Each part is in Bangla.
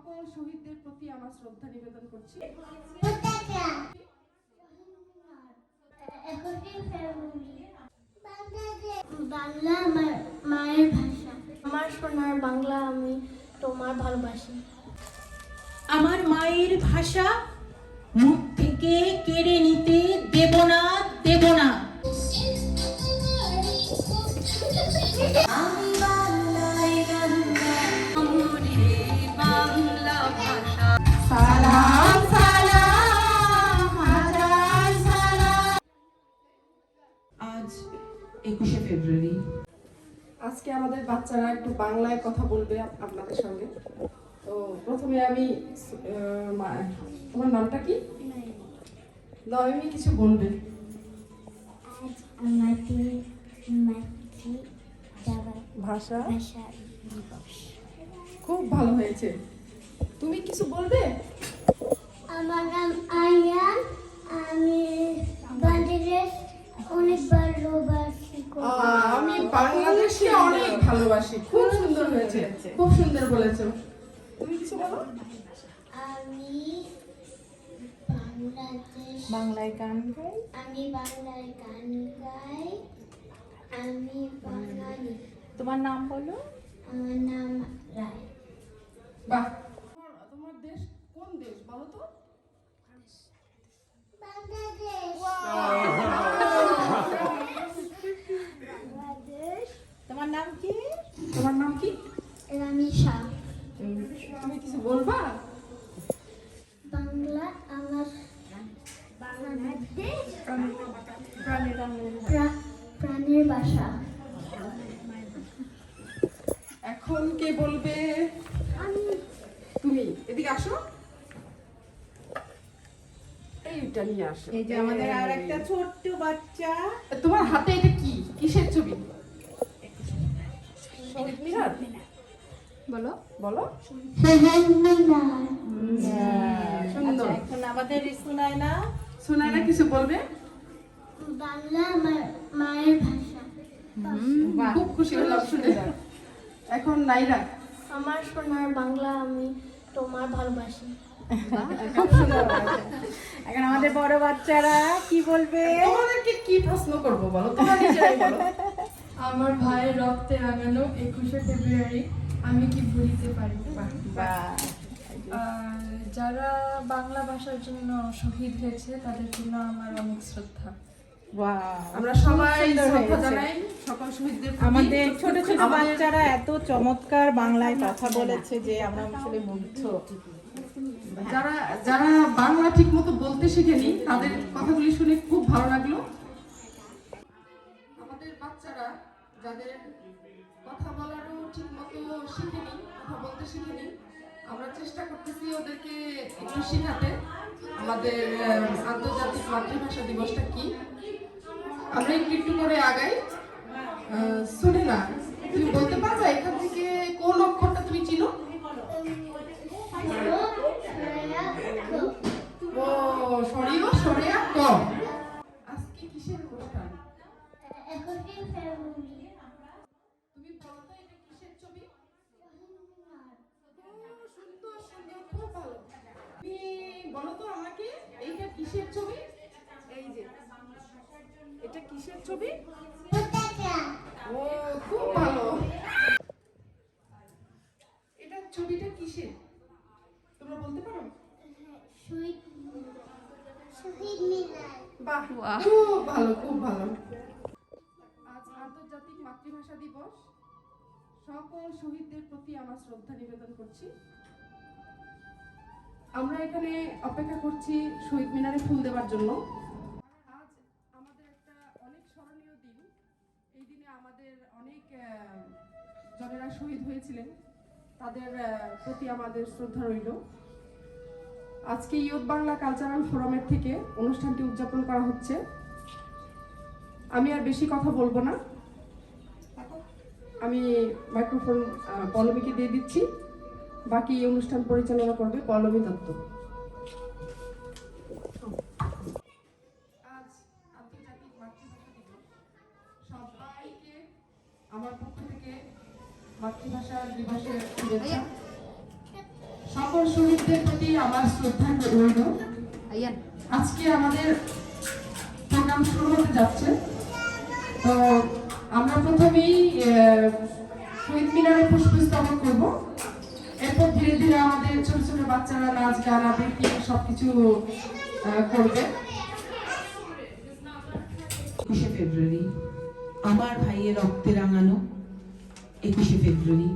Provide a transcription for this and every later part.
সকল শহীদদের প্রতি আমার শ্রদ্ধা নিবেদন করছি। বাংলা আমার মায়ের ভাষা। আমার সোনার বাংলা, আমি তোমার ভালোবাসি। আমার মায়ের ভাষা মুখ থেকে কেড়ে নিতে দেব না, দেব না। আমি বাংলায় গান গাই, বাংলা ভাষা। সালাম সালাম হাজার সালাম। আজ 21শে ফেব্রুয়ারি। আজকে আমাদের বাচ্চারা একটু বাংলায় কথা বলবে আপনাদের সঙ্গে। তো প্রথমে আমি তোমার নামটা কি? নয়মি কিছু বলবে। আজ আমাদের ভাষা ভাষা দিবস। খুব ভালো হয়েছে। তুমি কিছু বলবে? আমার নাম আয়ান, আমি বাংলাদেশ অনেক ভালোবাসি। আমি বাংলাদেশে অনেক ভালোবাসি। খুব সুন্দর হয়েছে, খুব সুন্দর বলেছো। তুমি কিছু বলো। আমি বাংলাদেশ বাংলায় গান গাই। আমি বাংলায় গান গাই। আমি বাঙালি। তোমার নাম বলো। আমার নাম রায়। বাহ, তোমার দেশ কোন দেশ বলো তো? বাংলাদেশ। বাংলাদেশ। তোমার নাম কি? তোমার নাম কি? রামিশা। তুমি কিছু বলবা? বাংলা আমার বাংলাদেশ প্রাণের ভাষা। এখন কে বলবে? তুমি এদিকে আসো, এইটা নিয়ে আসো। এই যে আমাদের আর একটা ছোট্ট বাচ্চা। তোমার হাতে এটা কি? কিসের ছবি? শহীদ মিনার। বলো বলো। সুন্দর। আচ্ছা, এখন আমাদের সুনায় না। শোনায় না কিছু বলবে? বাংলা আমার মায়ের ভাষা। বাহ, খুব খুশি হলাম শুনে। এখন নাইরা। আমার সোনার বাংলা, আমি তোমার ভালোবাসি। খুব সুন্দর হয়েছে। এখন আমাদের বড় বাচ্চারা কি বলবে? তোমাদেরকে কি প্রশ্ন করবো বলো, তোমরা নিজেরাই বলো। আমার ভাইয়ের রক্তে রাঙানো 21শে ফেব্রুয়ারি আমি কি ভুলিতে পারি। বাহ, যারা বাংলা ভাষার জন্য শহীদ হয়েছে তাদের জন্য আমার অনেক শ্রদ্ধা। বাহ। আমরা সবাই সুন্দর শ্রদ্ধা হয়েছে। জানাই সকল শহীদদের প্রতি। আমাদের ছোট ছোট আমাদের- বাচ্চারা এত চমৎকার বাংলায় কথা বলেছে যে আমরা আসলে মুগ্ধ। যারা যারা বাংলা ঠিক মতো বলতে শিখেনি তাদের কথাগুলি শুনে খুব ভালো লাগলো। আমাদের বাচ্চারা যাদের কথা বলারও ঠিক মতো শিখেনি, কথা বলতে শিখেনি, আমরা চেষ্টা করতেছি ওদেরকে একটু শেখাতে। আমাদের আন্তর্জাতিক মাতৃভাষা দিবসটা কি, আমরা একটু একটু করে আগাই। শুনে না, তুমি বলতে পারবা এখান থেকে কোন অক্ষরটা তুমি চিনো? ও সরিও সরিয়া ক। আজকে কিসের অনুষ্ঠান? 21শে ফেব্রুয়ারি। তুমি বলো তো এটা কিসের ছবি? সুন্দর সুন্দর, খুব ভালো। তুমি বলো তো আমাকে এইটা কিসের ছবি? এই যে এটা কিসের ছবি? ও খুব ভালো। এটা ছবিটা কিসের তোমরা বলতে পারো? শহীদ মিনার। বাহ, খুব ভালো, খুব ভালো। আজ আন্তর্জাতিক মাতৃভাষা দিবস। সকল শহীদদের প্রতি আমার শ্রদ্ধা নিবেদন করছি। আমরা এখানে অপেক্ষা করছি শহীদ মিনারে ফুল দেওয়ার জন্য। আজ আমাদের একটা অনেক স্মরণীয় দিন। এই দিনে আমাদের অনেক জনেরা শহীদ হয়েছিলেন, তাদের প্রতি আমাদের শ্রদ্ধা রইল। আজকে ইয়ুথ বাংলা কালচারাল ফোরামের থেকে অনুষ্ঠানটি উদযাপন করা হচ্ছে। আমি আর বেশি কথা বলবো না, আমি মাইক্রোফোন পল্লবীকে দিয়ে দিচ্ছি। বাকি এই অনুষ্ঠান পরিচালনা করবে পল্লবী দত্ত। আজ আন্তর্জাতিক মাতৃভাষা দিবস। সবাইকে আমার পক্ষ থেকে মাতৃভাষা দিবসের শুভেচ্ছা। সকল শহীদদের প্রতি আমার শ্রদ্ধা রইল। আজকে আমাদের প্রোগ্রাম শুরু হতে যাচ্ছে। তো আমরা প্রথমেই শহীদ মিনারে পুষ্পস্তবক করব, এরপর ধীরে ধীরে আমাদের ছোট ছোট বাচ্চারা নাচ গান আবৃত্তি সবকিছু করবে। 21শে ফেব্রুয়ারি আমার ভাইয়ের রক্তে রাঙানো 21শে ফেব্রুয়ারি।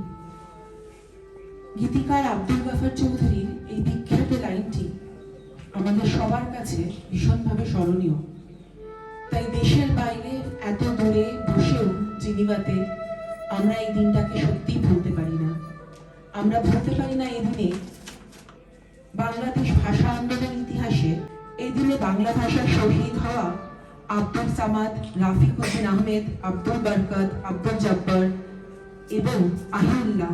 গীতিকার আব্দুল গাফর চৌধুরীর এই বিখ্যাত লাইনটি আমাদের সবার কাছে ভীষণভাবে স্মরণীয়। তাই দেশের বাইরে এত দূরে বসেও জেনিভাতে আমরা এই দিনটাকে সত্যিই ভুলতে পারি না। আমরা ভুলতে পারি না এই দিনে বাংলাদেশ ভাষা আন্দোলন ইতিহাসে এই দিনে বাংলা ভাষার শহীদ হওয়া আব্দুল সামাদ, রাফিক উদ্দিন আহমেদ, আব্দুল বরকত, আব্দুল জব্বার এবং আহিল্লাহ।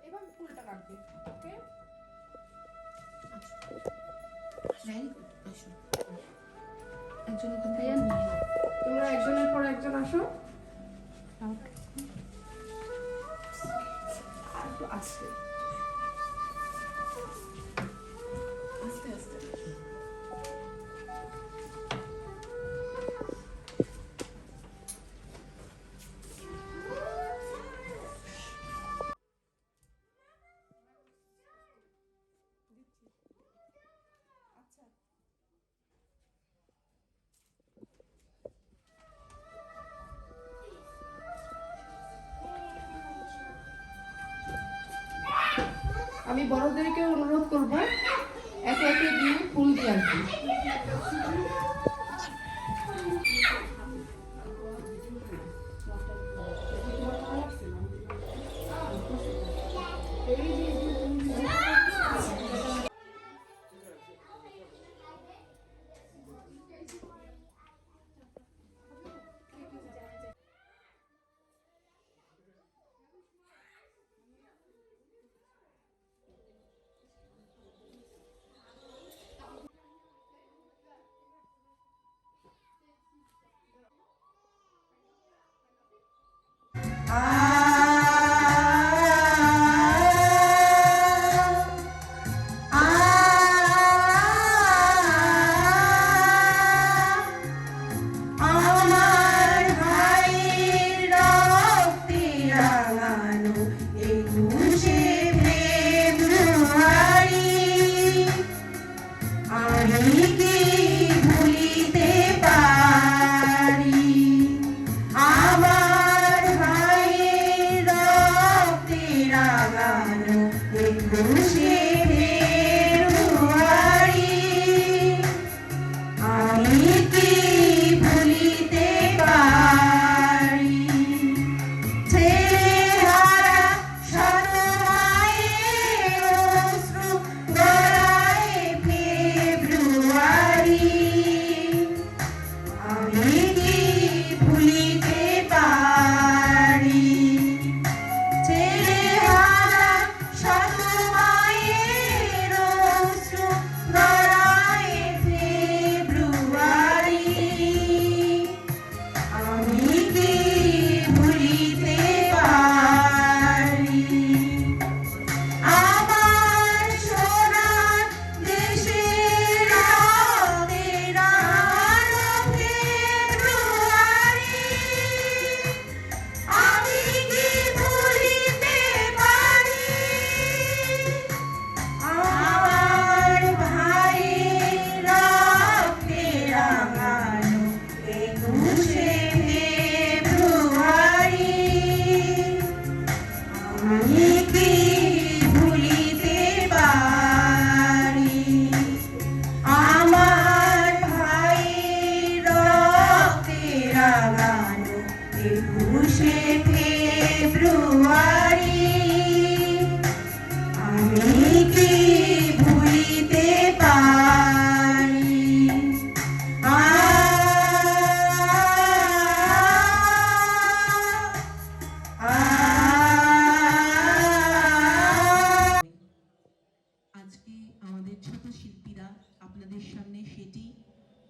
এবার ফুলটা রাখবে। ওকে, তোমরা একজনের পর একজন আসো। আস্তে আস্তে আস্তে আমি বড়দেরকে অনুরোধ করব একে একে দিয়ে ফুল দিয়ে আসবে।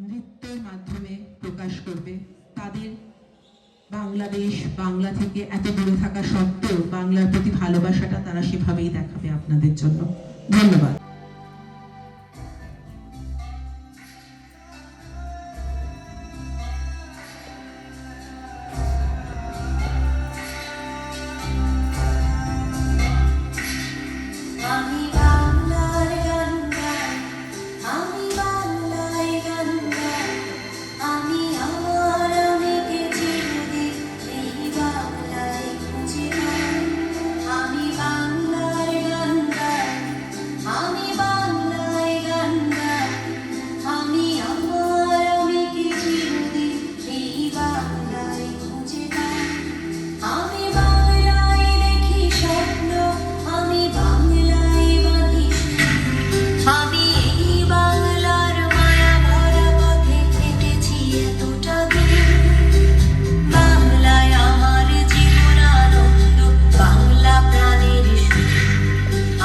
নৃত্যের মাধ্যমে প্রকাশ করবে তাদের বাংলা বাংলাদেশ বাংলা থেকে এত দূরে থাকা সত্ত্বেও বাংলার প্রতি ভালোবাসাটা তারা সেভাবেই দেখাবে আপনাদের জন্য। ধন্যবাদ। আমি বাংলার গান গাই, আমি বাংলায় গান গাই, আমি আমার আমিকে চিরদিন এই বাংলায় খুঁজে পাই। আমি বাংলার গান গাই, আমি বাংলায় গান গাই, আমি আমার আমিকে চিরদিন এই বাংলায় খুঁজে পাই। আমি বাংলায় দেখি স্বপ্ন, আমি বাংলায় বাঁধি সুর। আমি এই বাংলার মায়া ভরা পথে হেঁটেছি এতটা দূর। বাংলায় আমার জীবন আনন্দ, বাংলা প্রাণের সুর।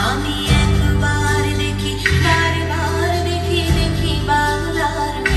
আমি একবার দেখি, বারবার দেখি, দেখি বাংলার মুখ।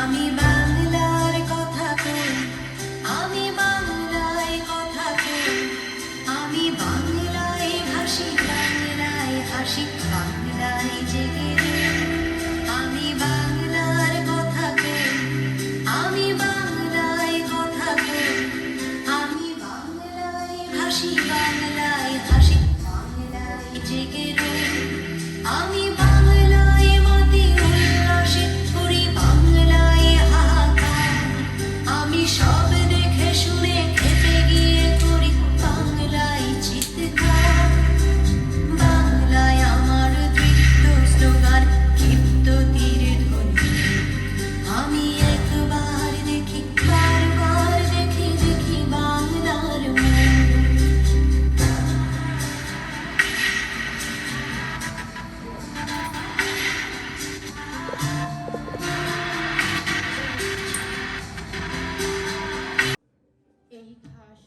আমি বাংলার কথা কই, আমি বাংলায় কথা কই, আমি বাংলায় ভাসি, বাংলায় হাসি, বাংলায় জেগে রই। আমি বাংলার কথা কই, আমি বাংলায় কথা কই, আমি বাংলায় ভাসি, বাংলায় হাসি, বাংলায় জেগে রই। আমি বাংলায় মাতি উল্লাসে করি, বাংলায় হাহাকার। আমি সব দেখে শুনে খেতে গিয়ে করি বাংলায় চিৎকার। বাংলায় আমার দৃপ্ত স্লোগান, ক্ষিপ্ত তীর ধ্বনি। আমি একবার দেখি, বারবার দেখি, দেখি বাংলার মুখ। এই ঘাস,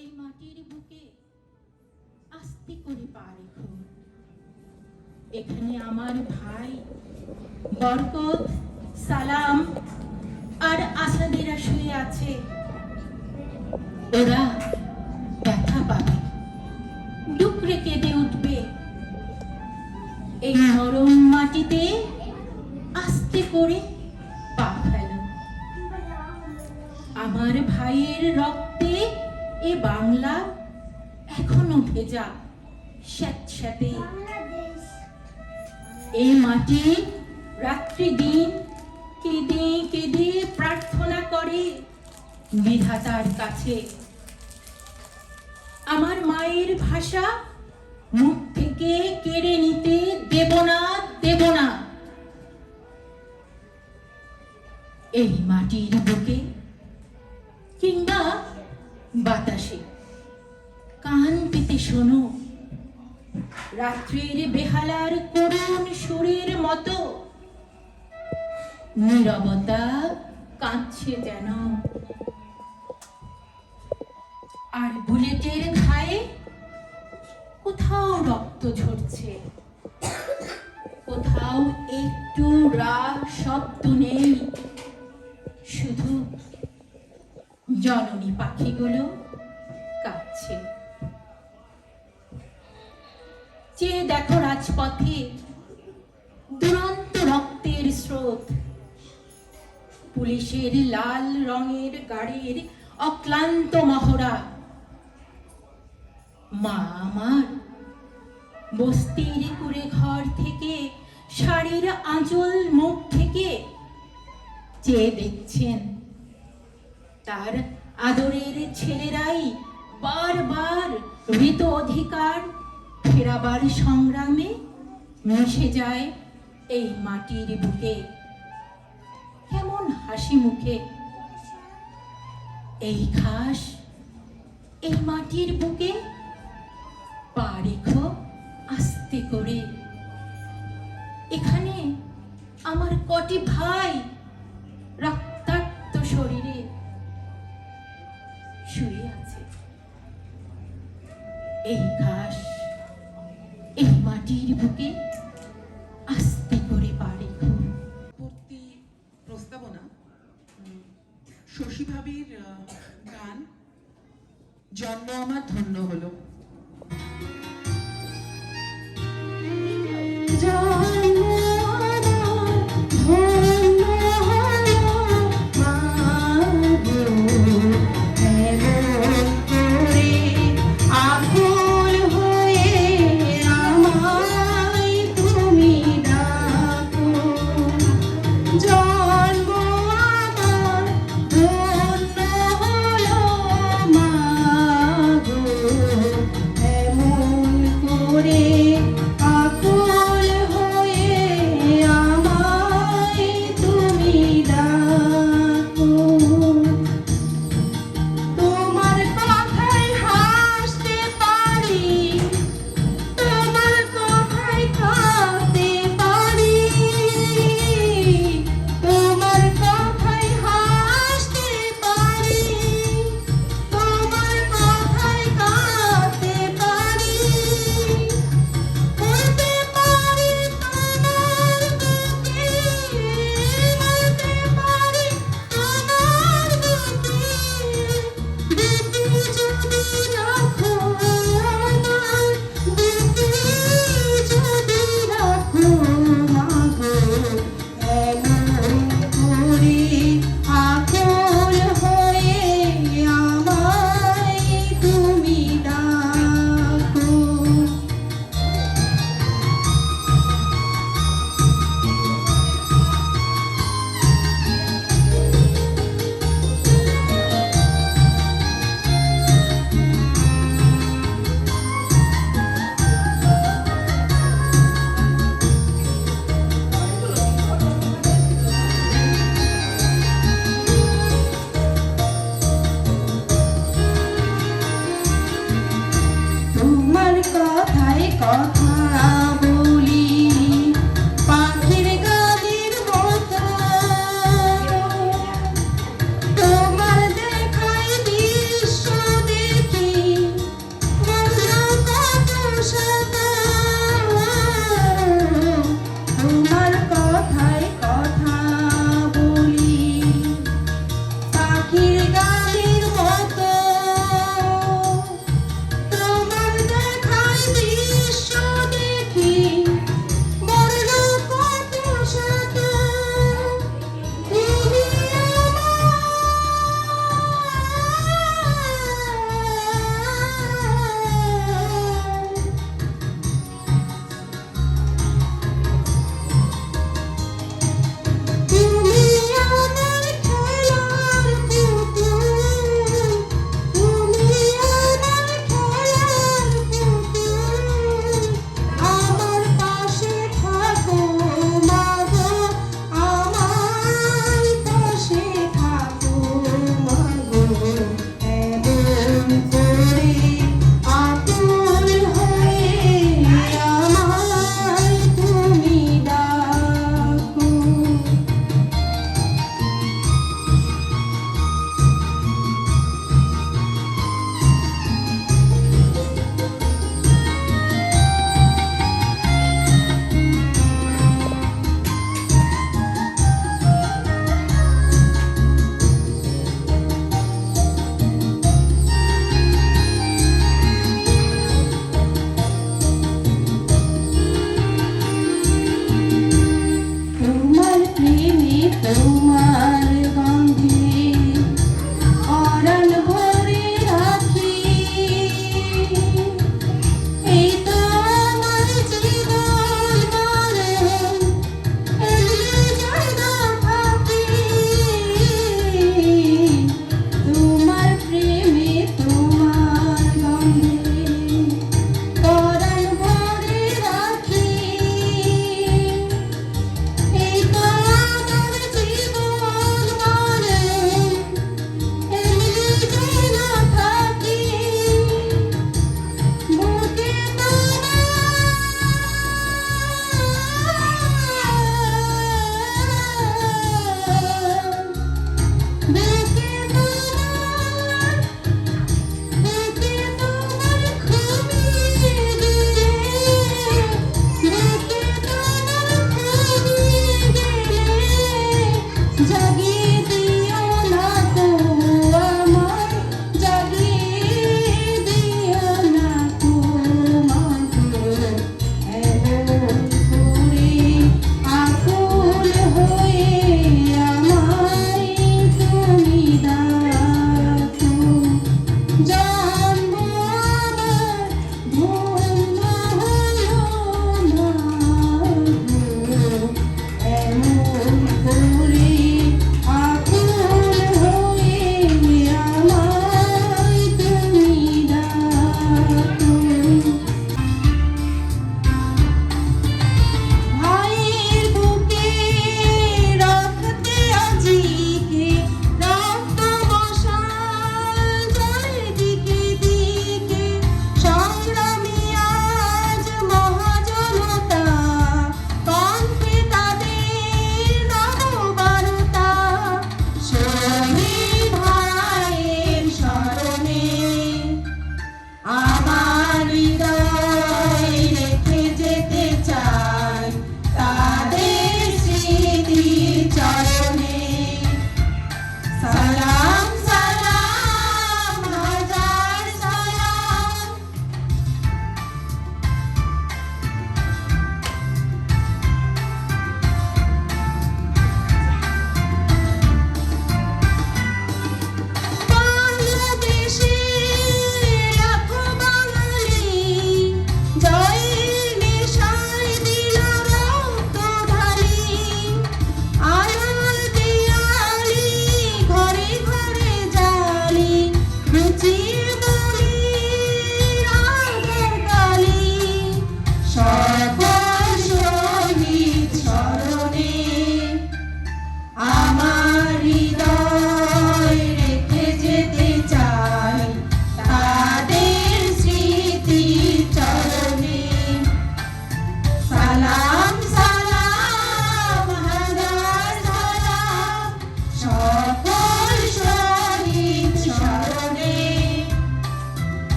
এই মাটির বুকে আস্তে করে পা রেখো। এখানে আমার ভাই বরকত, সালাম আর আসাদেরা শুয়ে আছে। ওরা ব্যথা পাবে, ডুকরে কেঁদে উঠবে। এই নরম মাটিতে আস্তে করে পা ফেলো। আমার ভাইয়ের রক্তে এ বাংলা এখনো ভেজা, স্যাঁতস্যাঁতে। এই মাটি রাত্রি দিন কেঁদে কেঁদে প্রার্থনা করে বিধাতার কাছে। আমার মায়ের ভাষা মুখ থেকে কেড়ে নিতে দেব না, দেব না। এই মাটির বুকে কিংবা বাতাসে কান পেতে শোনো, রাত্রির বেহালার করুণ সুরের মতো নীরবতা কাঁদছে যেন। আর বুলেটের ঘায়ে কোথাও রক্ত ঝরছে, কোথাও একটু রাগ শব্দ নেই, শুধু জননী পাখিগুলো কাঁদছে। চেয়ে দেখো রাজপথে দুরন্ত রক্তের স্রোত, পুলিশের লাল রঙের গাড়ির অক্লান্ত মহড়া। মা আমার বস্তির কুড়ে ঘর থেকে শাড়ির আঁচল মুখ থেকে চেয়ে দেখছেন তার আদরের ছেলেরাই বারবার হৃত অধিকার ফেরাবার সংগ্রামে মিশে যায় এই মাটির বুকে। কেমন হাসি মুখে এই ঘাস এই মাটির বুকে, পা রেখো আস্তে করে। এখানে আমার কটি ভাই রক্তাক্ত শরীরে শুয়ে আছে। এই ঘাস এই মাটির বুকে আস্তে করে পা রেখো। পূর্তি প্রস্তাবনা শশী ভাবির গান জন্ম আমার ধন্য হলো।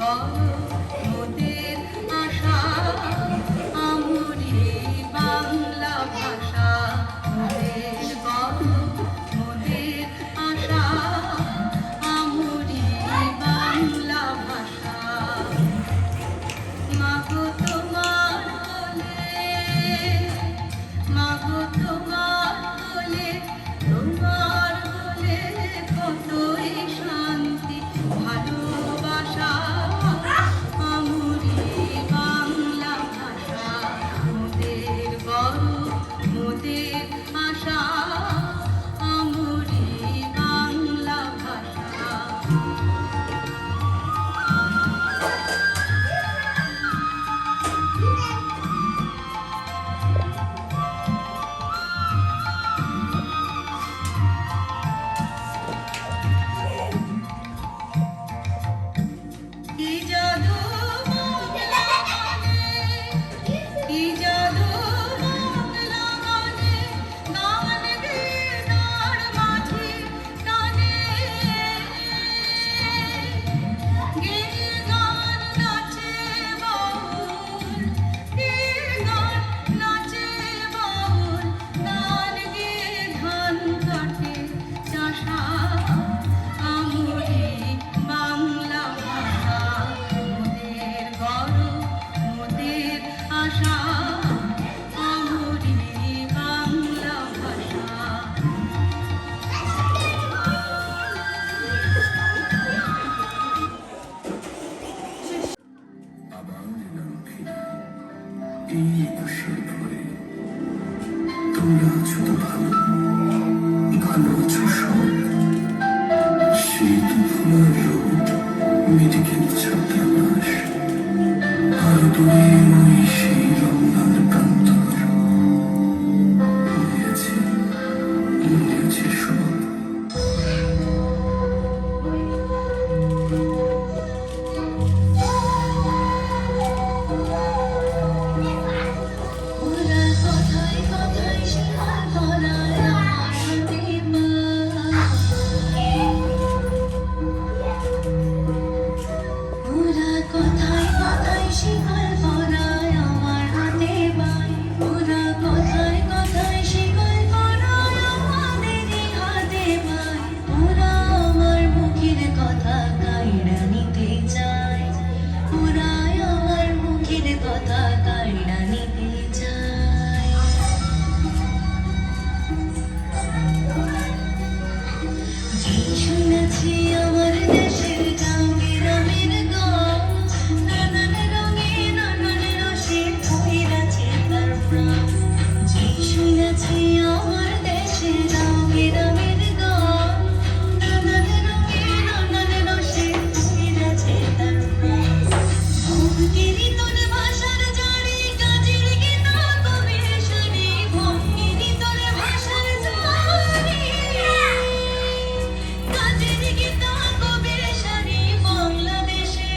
গর্ব মোদের আশা আমরি বাংলা ভাষা মোদের গর্ব মোদের আশা আমরি বাংলা ভাষা মাগো তোমার কোলে তোমার কোলে কতই শান্তি ভালোবাসা আমরি বাংলা ভাষা মোদের গর্ব মোদের আশা আমরি বাংলা ভাষা কি জাদু বাংলা গানে কি জাদু বাংলা গানে গান গে তার মাঝে টানে গে গান নাচে বাউল গে গান নাচে বাউল গান গে ধান কাটে চাষা আমরি বাংলা ভাষা মোদের গর্ব মোদের আশা আমরি বাংলা ভাষা আবার এলাম ফিরে এই বসের ঘরে। তোমরা আছো তো ভালো, ভালো আছো সব। সেই দুপুরের রোদ, মেডিকেল ছাত্রাবাস, আর দূরে ওই সেই রমনার প্রান্তর। মনে আছে সব। ওরা কথায় কথায় শিকার করায় আমার হাতে ওরা কথায় কথায় শিকার করায় আমার হাতে পায় ওরা কথায় কথায় শিকার করায় আমাদেরই হাতে পায় ওরা আমার মুখের কথা কাইড়া নিতে চায় ওরা আমার মুখের কথা কাইড়া নিতে চায় যে শুনেছি আমার দেশের গান গ্রামের গান নানান রঙে নানান রসে ভইরাছে তার প্রাণ যে শুনেছি আমার দেশের গান গ্রামের গান নানান রঙে নানান রসে ভইরাছে তার প্রাণ ভক্তিরই তোর ভাষার জারি কাজের গীতা কবির শাড়ি ভক্তিরই তোর ভাষার জারি কাজের গীতা কবির শাড়ি বাংলাদেশে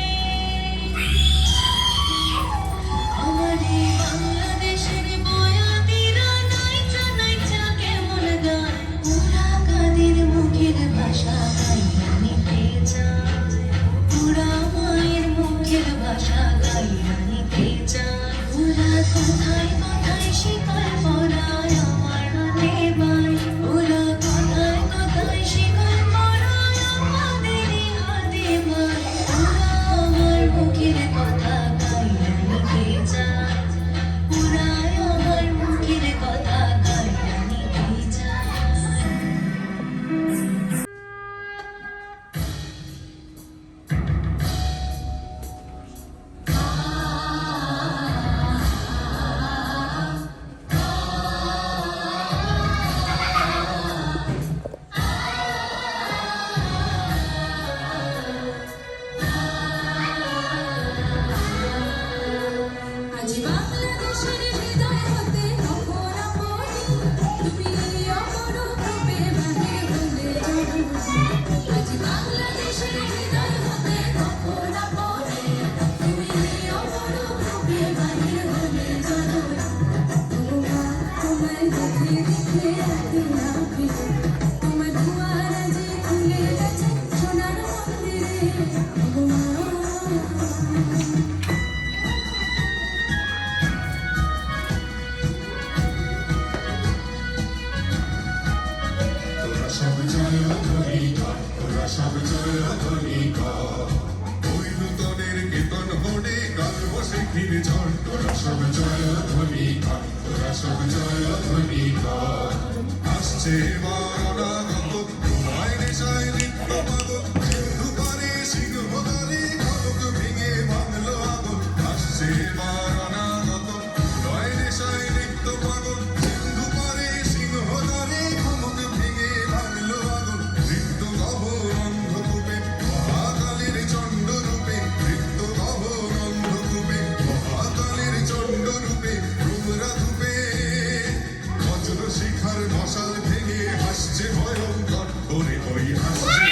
আমার এই বাংলাদেশের বয়াতিরা নাইচা নাইচা কেমন গায় ওরা কাদের মুখের ভাষা গাইয়া নিতে চায় ওরা মায়ের মুখের ভাষা গাইয়া নিতে চায় ওরা কথায় কথায় শিকার করায় আমার হাতে পায় ওরা কথায় কথায় শিকার করায় আমাদেরই হাতে পায় ওরা আমার মুখের কথা গাইয়া নিতে চায় ওরা আমার মুখের কথা গাইয়া নিতে চায় আজ বাংলাদেশের হৃদয় হতে কখন আপনি তুমি অমর রূপে বাহির হলে জননী আজ বাংলাদেশের হৃদয় হতে কখন আপনি তুমি অমর রূপে বাহির হলে জননী তোমায় দেখে দেখে একদিন না ফিরে তোমার দুয়ার যে খুলে গেছে সোনার মন্দিরে সব জয়ধ্বনি কর, তোরা সব জয়ধ্বনি কর। ওই নূতনের কেতন হনে কাল বসে ফিরে ঝড়, তোরা সব জয়ধ্বনি কর, তোরা সব জয়ধ্বনি কর। আসছে এবার অনাগত তোমায় নেশায় নিত্য পাগল, সিন্ধু পারে সিংহদারি খলক ভেঙে ভাঙলো আগুন। আসছে এবার অনাগত তোমায় নেশায় নিত্য পাগল, সিন্ধু পারে সিংহদারি খলক ভেঙে ভাঙলো আগুন। নৃত্য গহর অন্ধকূপে মহাকালীর চণ্ড রূপে, নৃত্য গহর অন্ধকূপে মহাকালীর চণ্ড রূপে, রূপরা ধূপে বজ্র শিখার মশাল ভেঙে হাসছে ভয়ঙ্কর, ওরে ওই হাসছে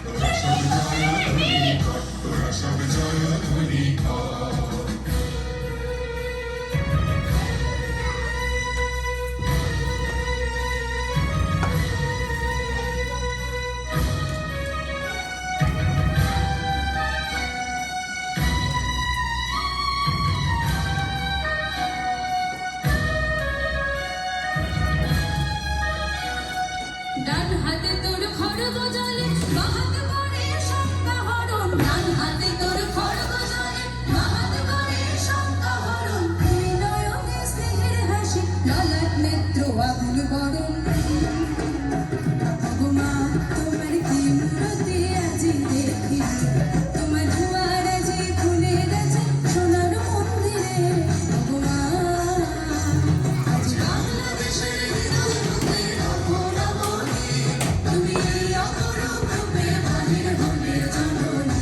তোরা সব জয়ধ্বনি কর, তোরা সব জয়ধ্বনি কর। ডান হাতে তোর খড়গ জলে বাহাত করে শঙ্কাহরণ, ডান হাতে তোর খড়গ জলে বাহাত করে শঙ্কাহরণ। দুই নয়নে স্নেহের হাসি, ললাট নেত্র আগুন বরণ। ভগমা তোমার কি মূরতি আজি দেখি, তোমার দুয়ার আজি খুলে গেছে সোনার মন্দিরে। ভগমা আজ বাংলাদেশের হৃদয় রূপে অপরাবণী, তুমি এই অপরূপ রূপে বাহির হলে জননী।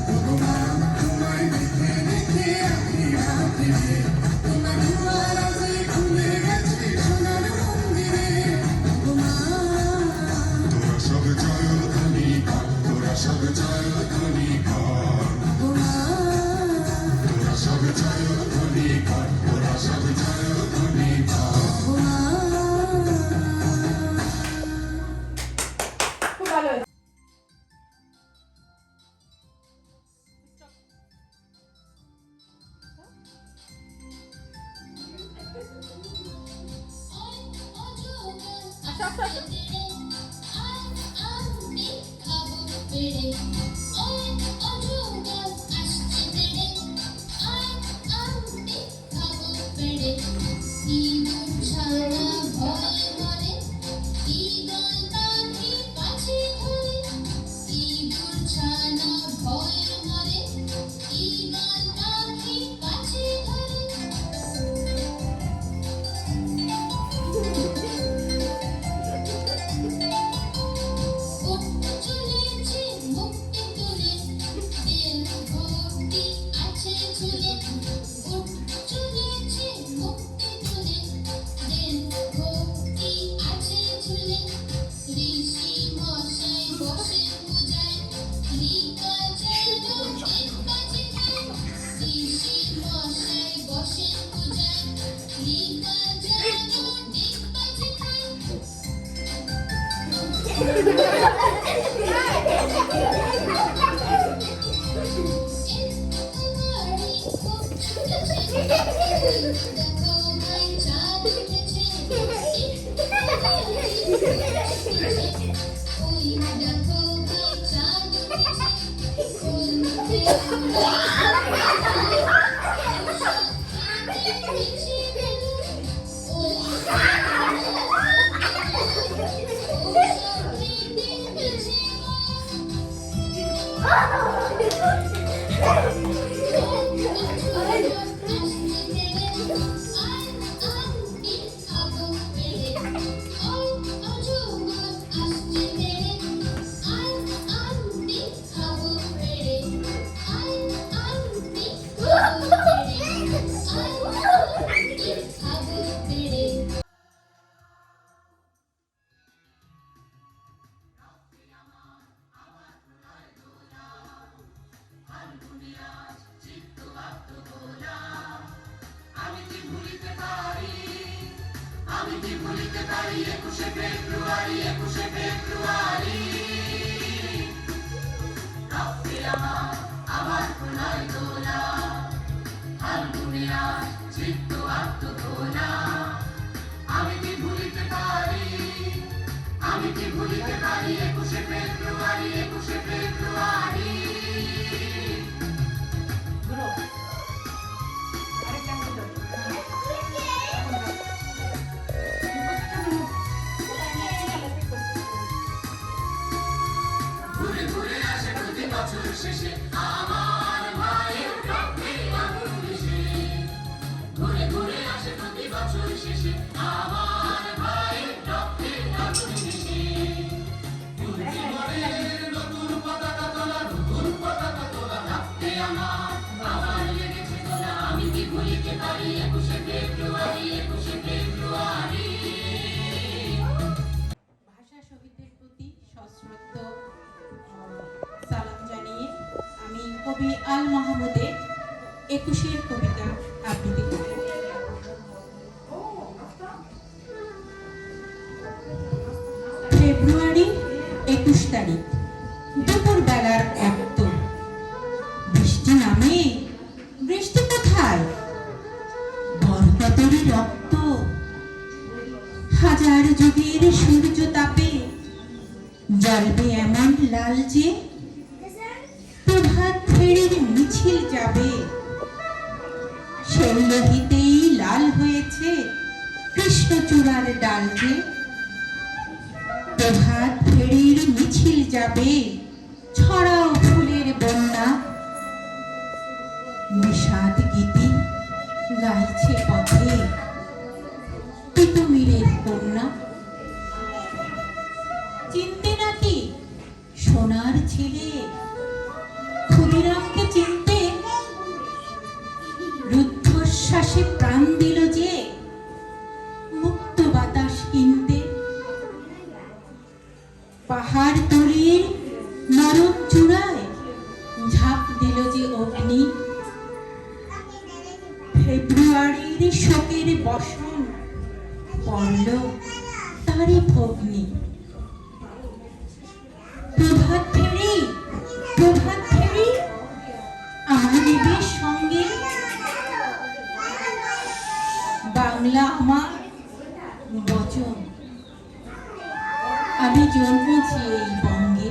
ভগমা তোমায় দেখে দেখে আঁখি আঁখি, তোমার দুয়ার আজি খুলে গেছে সোনার মন্দিরে। ভগমা তোরা সব জয়ধ্বনি কর, তোরা সব জয়ধ্বনি কর, ভগমা তোরা সব জয়ধ্বনি কর, তোরা সব জয়ধ্বনি কর। ভগমা। খুব ভালো হয়েছে। আচ্ছা আচ্ছা আমি কি ভুলিতে পারি 21শে ফেব্রুয়ারি 21শে ফেব্রুয়ারি ঘুরে ঘুরে আসে প্রতি বছর শেষে আমার মায়ের রক্তে আগুন মিশে ঘুরে ঘুরে আসে প্রতি বছর শেষে আমার মায়ের রক্তে আগুন মিশে জীবনের নতুন পতাকা তোলা নতুন পতাকা তোলা রাখতে আমার লেগেছে তোলা আমি কি ভুলিতে পারি 21শে ফেব্রুয়ারি 21শে ফেব্রুয়ারি ভাষা শহীদদের প্রতি সশ্রদ্ধ সালাম জানিয়ে আমি কবি আল মাহমুদের 21-এর কবিতা আবৃত্তি করব। ফেব্রুয়ারি 21 তারিখ দুপুর বেলার রক্ত বৃষ্টি নামে বৃষ্টি কোথায় বরকতেরই রক্ত হাজার যুগের সূর্য তাপে জ্বলবে এমন লাল যে প্রভাত ফেরির মিছিল যাবে সেই লোহিতেই লাল হয়েছে কৃষ্ণচূড়ার ডাল যে প্রভাত ফেরির মিছিল যাবে ছড়াও ফুলের বন্যা বিষাদ গীতি গাইছে পথে তিতুমিরের কন্যা চিনতে নাকি সোনার ছেলে ক্ষুদিরামকে চিনতে রুদ্ধশ্বাসে প্রাণ দিল যে মুক্ত বাতাস কিনতে পাহাড় তলির নরম চূড়ায় ঝাঁপ দিল যে অগ্নি ফেব্রুয়ারির শোকের বসন পড়ল তারই ভগ্নি প্রভাত ফেরি আমার দেবের সঙ্গে বাংলা আমার বচন আমি জন্মেছি এই বঙ্গে